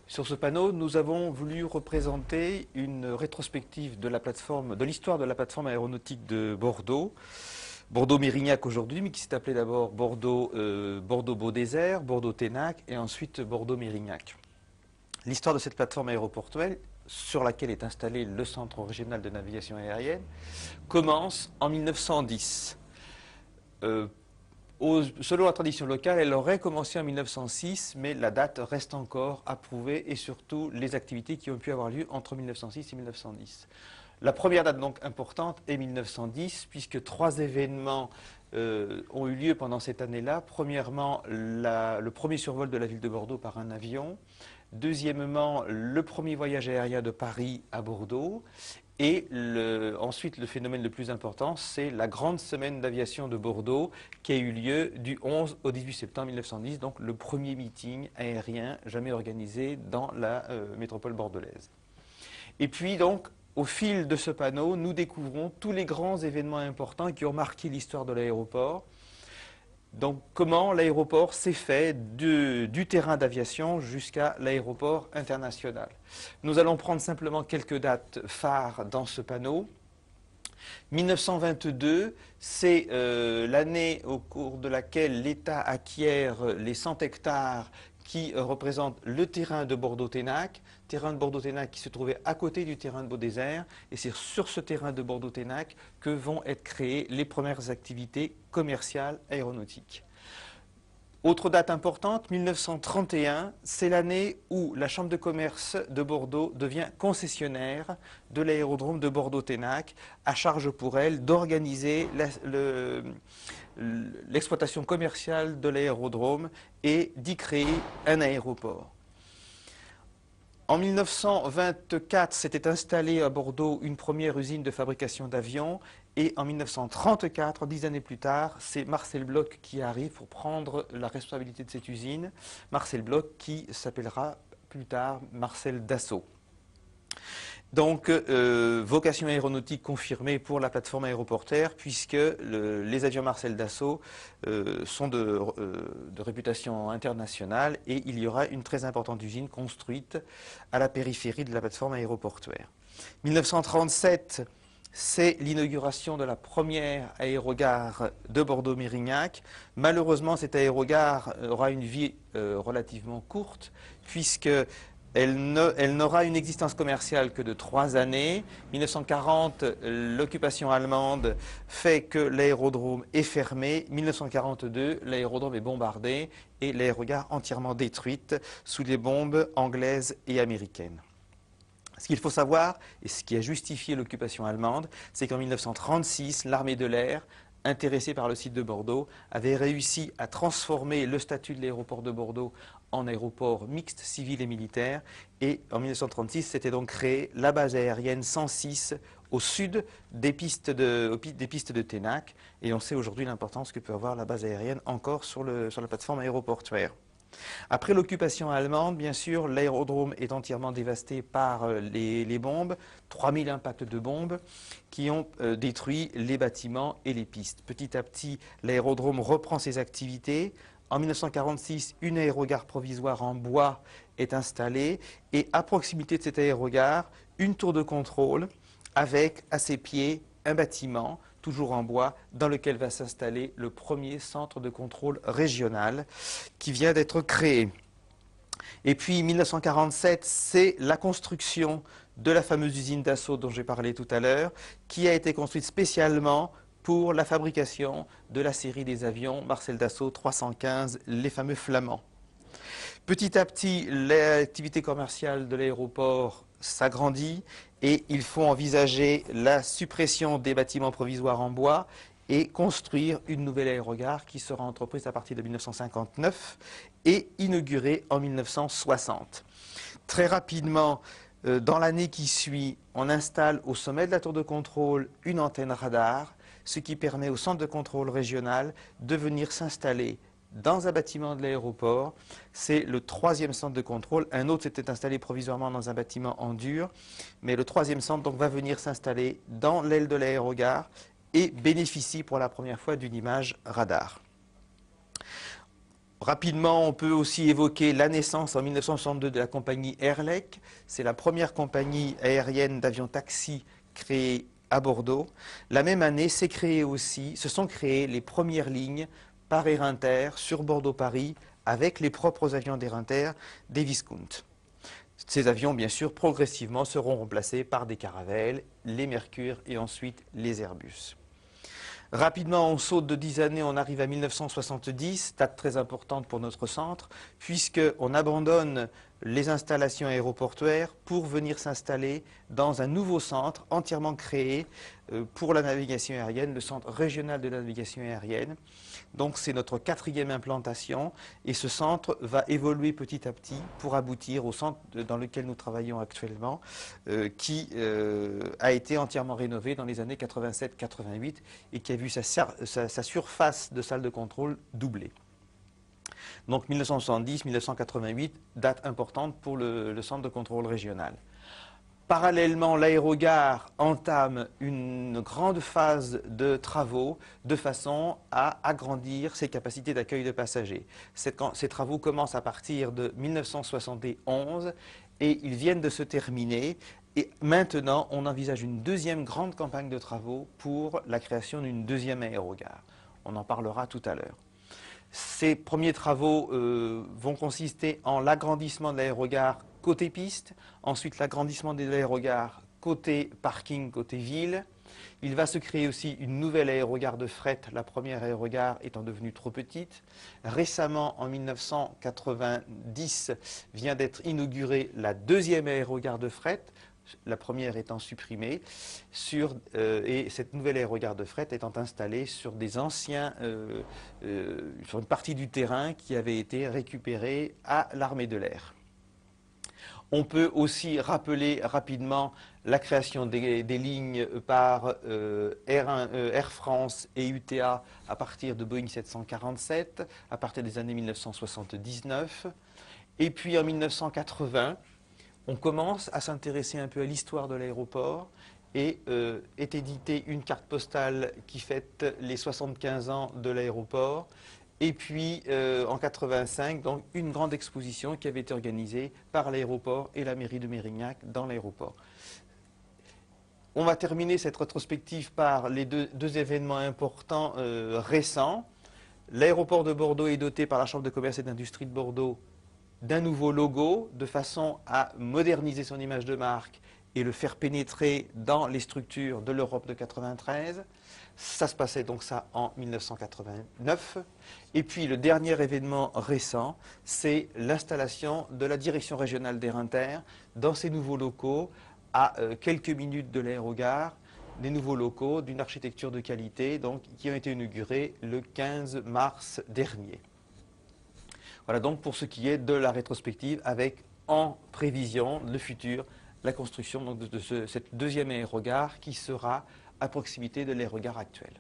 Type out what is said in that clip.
Sur ce panneau, nous avons voulu représenter une rétrospective de l'histoire de la plateforme aéronautique de Bordeaux. Bordeaux-Mérignac aujourd'hui, mais qui s'est appelé d'abord Bordeaux-Beaudésert, Bordeaux-Ténac et ensuite Bordeaux-Mérignac. L'histoire de cette plateforme aéroportuaire, sur laquelle est installé le Centre régional de navigation aérienne, commence en 1910. Selon la tradition locale, elle aurait commencé en 1906, mais la date reste encore à prouver et surtout les activités qui ont pu avoir lieu entre 1906 et 1910. La première date donc importante est 1910, puisque trois événements ont eu lieu pendant cette année-là. Premièrement, le premier survol de la ville de Bordeaux par un avion. Deuxièmement, le premier voyage aérien de Paris à Bordeaux. Et ensuite, le phénomène le plus important, c'est la grande semaine d'aviation de Bordeaux qui a eu lieu du 11 au 18 septembre 1910, donc le premier meeting aérien jamais organisé dans la métropole bordelaise. Et puis donc, au fil de ce panneau, nous découvrons tous les grands événements importants qui ont marqué l'histoire de l'aéroport. Donc comment l'aéroport s'est fait du terrain d'aviation jusqu'à l'aéroport international. Nous allons prendre simplement quelques dates phares dans ce panneau. 1922, c'est l'année au cours de laquelle l'État acquiert les 100 hectares qui représentent le terrain de Bordeaux-Ténac, terrain de Bordeaux-Ténac qui se trouvait à côté du terrain de Beaudésert, et c'est sur ce terrain de Bordeaux-Ténac que vont être créées les premières activités commerciales aéronautiques. Autre date importante, 1931, c'est l'année où la Chambre de commerce de Bordeaux devient concessionnaire de l'aérodrome de Bordeaux-Ténac, à charge pour elle d'organiser l'exploitation commerciale de l'aérodrome et d'y créer un aéroport. En 1924, s'était installée à Bordeaux une première usine de fabrication d'avions et en 1934, 10 années plus tard, c'est Marcel Bloch qui arrive pour prendre la responsabilité de cette usine. Marcel Bloch qui s'appellera plus tard Marcel Dassault. Donc, vocation aéronautique confirmée pour la plateforme aéroportuaire puisque les avions Marcel Dassault sont de réputation internationale et il y aura une très importante usine construite à la périphérie de la plateforme aéroportuaire. 1937, c'est l'inauguration de la première aérogare de Bordeaux-Mérignac. Malheureusement, cette aérogare aura une vie relativement courte puisque elle n'aura une existence commerciale que de 3 années. 1940, l'occupation allemande fait que l'aérodrome est fermé. 1942, l'aérodrome est bombardé et l'aérogare entièrement détruite sous les bombes anglaises et américaines. Ce qu'il faut savoir, et ce qui a justifié l'occupation allemande, c'est qu'en 1936, l'armée de l'air, intéressée par le site de Bordeaux, avait réussi à transformer le statut de l'aéroport de Bordeaux en aéroport mixte civil et militaire. Et en 1936, s'était donc créée la base aérienne 106 au sud des pistes de Ténac. Et on sait aujourd'hui l'importance que peut avoir la base aérienne encore sur la plateforme aéroportuaire. Après l'occupation allemande, bien sûr, l'aérodrome est entièrement dévasté par les bombes, 3000 impacts de bombes qui ont détruit les bâtiments et les pistes. Petit à petit, l'aérodrome reprend ses activités. En 1946, une aérogare provisoire en bois est installée et à proximité de cette aérogare, une tour de contrôle avec à ses pieds un bâtiment toujours en bois, dans lequel va s'installer le premier centre de contrôle régional qui vient d'être créé. Et puis 1947, c'est la construction de la fameuse usine Dassault dont j'ai parlé tout à l'heure, qui a été construite spécialement pour la fabrication de la série des avions Marcel Dassault 315, les fameux Flamands. Petit à petit, l'activité commerciale de l'aéroport s'agrandit et il faut envisager la suppression des bâtiments provisoires en bois et construire une nouvelle aérogare qui sera entreprise à partir de 1959 et inaugurée en 1960. Très rapidement, dans l'année qui suit, on installe au sommet de la tour de contrôle une antenne radar, ce qui permet au centre de contrôle régional de venir s'installer dans un bâtiment de l'aéroport. C'est le 3e centre de contrôle. Un autre s'était installé provisoirement dans un bâtiment en dur, mais le 3e centre donc, va venir s'installer dans l'aile de l'aérogare et bénéficie pour la première fois d'une image radar. Rapidement, on peut aussi évoquer la naissance en 1962 de la compagnie Airlec. C'est la première compagnie aérienne d'avions taxi créée à Bordeaux. La même année, se sont créées les premières lignes par Air Inter sur Bordeaux-Paris avec les propres avions d'Air Inter des Viscount. Ces avions, bien sûr, progressivement seront remplacés par des Caravelle, les Mercure et ensuite les Airbus. Rapidement, on saute de 10 années, on arrive à 1970, date très importante pour notre centre, puisqu'on abandonne les installations aéroportuaires pour venir s'installer dans un nouveau centre entièrement créé pour la navigation aérienne, le centre régional de la navigation aérienne. Donc c'est notre 4e implantation et ce centre va évoluer petit à petit pour aboutir au centre dans lequel nous travaillons actuellement qui a été entièrement rénové dans les années 87-88 et qui a vu sa surface de salle de contrôle doubler. Donc 1970-1988, date importante pour le centre de contrôle régional. Parallèlement, l'aérogare entame une grande phase de travaux de façon à agrandir ses capacités d'accueil de passagers. Ces travaux commencent à partir de 1971 et ils viennent de se terminer. Et maintenant, on envisage une deuxième grande campagne de travaux pour la création d'une deuxième aérogare. On en parlera tout à l'heure. Ces premiers travaux vont consister en l'agrandissement de l'aérogare côté piste, ensuite l'agrandissement de l'aérogare côté parking, côté ville. Il va se créer aussi une nouvelle aérogare de fret, la première aérogare étant devenue trop petite. Récemment, en 1990, vient d'être inaugurée la deuxième aérogare de fret, la première étant supprimée, et cette nouvelle aérogare de fret étant installée sur des anciens, sur une partie du terrain qui avait été récupérée à l'armée de l'air. On peut aussi rappeler rapidement la création des lignes par Air France et UTA à partir de Boeing 747, à partir des années 1979. Et puis en 1980, on commence à s'intéresser un peu à l'histoire de l'aéroport et est éditée une carte postale qui fête les 75 ans de l'aéroport. Et puis en 85, donc une grande exposition qui avait été organisée par l'aéroport et la mairie de Mérignac dans l'aéroport. On va terminer cette rétrospective par les deux événements importants récents. L'aéroport de Bordeaux est doté par la Chambre de commerce et d'industrie de Bordeaux d'un nouveau logo de façon à moderniser son image de marque et le faire pénétrer dans les structures de l'Europe de 93. Ça se passait donc ça en 1989. Et puis le dernier événement récent, c'est l'installation de la direction régionale d'Air Inter dans ces nouveaux locaux à quelques minutes de l'aérogare, des nouveaux locaux d'une architecture de qualité donc, qui ont été inaugurés le 15 mars dernier. Voilà donc pour ce qui est de la rétrospective avec en prévision le futur, la construction donc, de cette deuxième aérogare qui sera à proximité de l'aérogare actuelle.